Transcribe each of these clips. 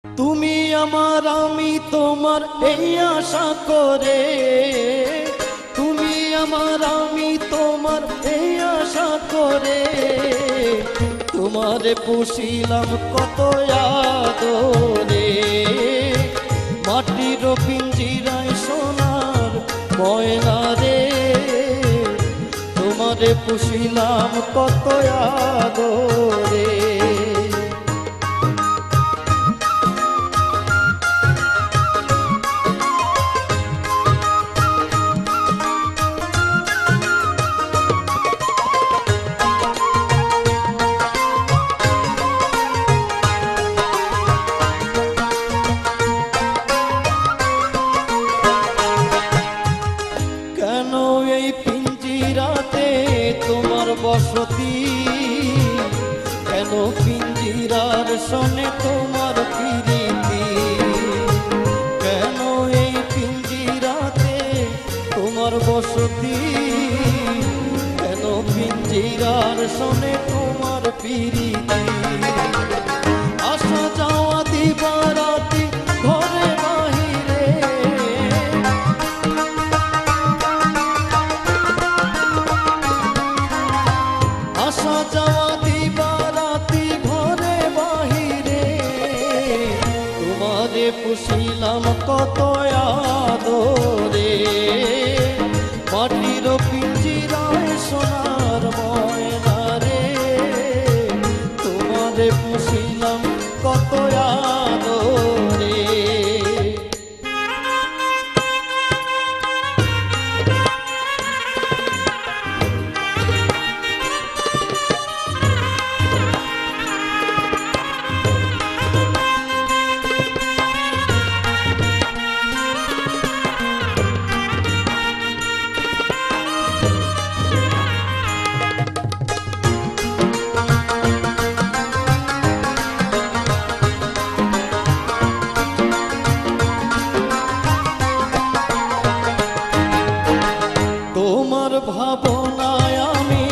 তুমি আমার আমি তোমার এই আশা করে, তুমি আমার আমি তোমার এই আশা করে, তোমারে পুষিলাম কত আদরে। মাটির পিঞ্জিরায় সোনার ময়না রে, তোমারে পুষিলাম কত আদরে। কেন এই পিঞ্জিরাতে তোমার বসতি, কেন পিঞ্জিরার সনে তোমার প্রীতি, কেন এই পিঞ্জিরাতে তোমার বসতি, কেন পিঞ্জিরার সনে তোমার প্রীতি। আসা যাওয়া দিবারাতি ঘরে বাহিরে, আসা যাওয়া দিবারাতি ঘরে বাহিরে, তোমারে পুষিলাম কত আদরে। মাটির পিঞ্জিরায় সোনার ময়না রে, তোমারে পুষিলাম কত আদরে। তোমার ভাবনায় আমি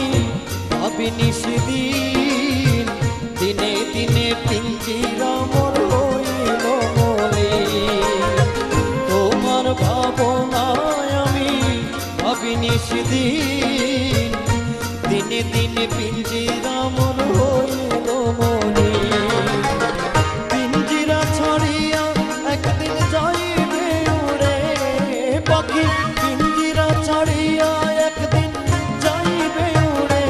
ভাবি নিশিদিন, দিনে দিনে পিঞ্জিরা মোর হইল মলিন। তোমার ভাবনায় আমি ভাবি নিশিদিন, দিনে দিনে পিঞ্জিরা মোর হইল মলিন। পিঞ্জিরা ছাড়িয়া একদিন যাইবে উড়ে পাখি, পিঞ্জিরা ছাড়িয়া একদিন যাইবে উড়ে,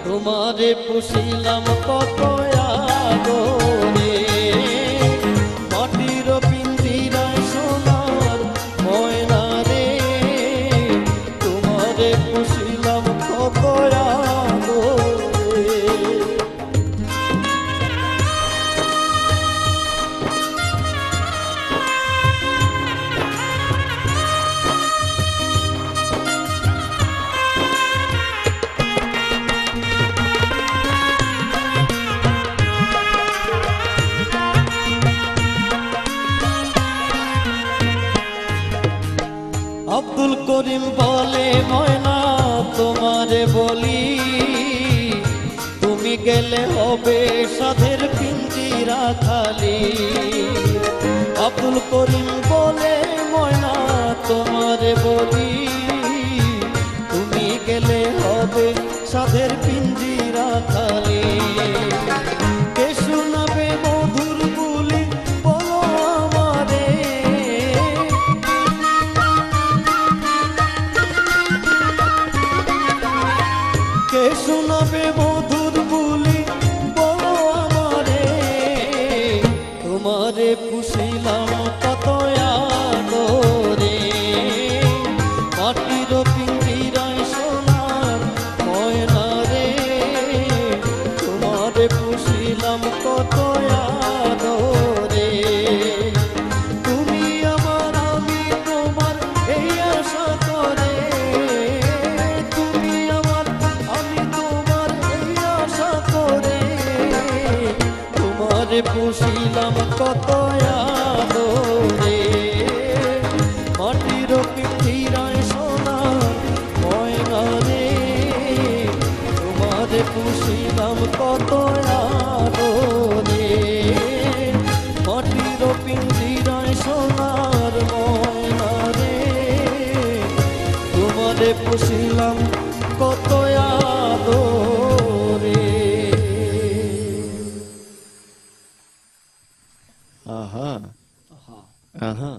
তোমারে পুষিলাম কত আদরে। মাটির পিঞ্জিরায় সোনার ময়না রে, তোমারে পুষিলাম কত আদরে। আব্দুল করিম বলে ময়না তোমারে বলি, তুমি গেলে হবে সাধের পিঞ্জিরা খালি। আব্দুল করিম বলে ময়না তোমারে বলি, তুমি গেলে হবে সাধের পিঞ্জিরা খালি। কে শোনাবে মধুর বুলি বলো আমারে, কে শোনাবে মধুর বুলি বলো আমারে, তোমারে পুষিলাম কত আদরে। মাটির পিঞ্জিরায় সোনার ময়না রে, তোমারে পুষিলাম কত আদরে। তুমি আমার আমি তোমার এই আশা করে, তুমি আমার আমি তোমার এই আশা করে, তোমারে পুষিলাম কত আদরে। মাটির পিঞ্জিরায় সোনার ময়না রে, তোমারে পুষিলাম কত আদরে। তোমারে পুষিলাম কত আদরে। আহা আহা